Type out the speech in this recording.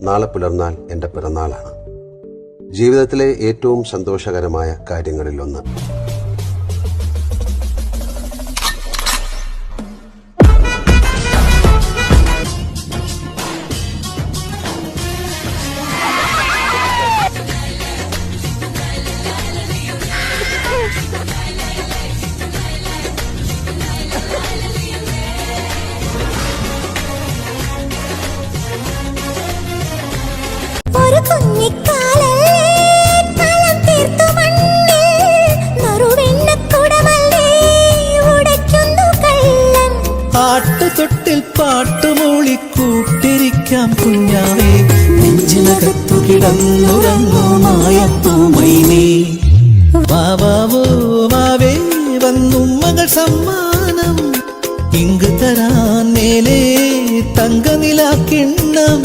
നാളെ പുലർന്നാൽ എൻ്റെ പിറന്നാളാണ്. ജീവിതത്തിലെ ഏറ്റവും സന്തോഷകരമായ കാര്യങ്ങളിലൊന്ന്. ആട്ടുതൊട്ടിൽ പാട്ടുമൂളി കൂട്ടിരിക്കാം കുഞ്ഞാവേ, നെഞ്ചിനകത്തു കിടന്നുറങ്ങോ മായപ്പൂമൈനേ. വാവാവോ വാവേ വന്നുമ്മകൾ സമ്മാനം, ഇങ്ക് തരാൻ മേലേ തങ്കനിലാക്കിണ്ണം.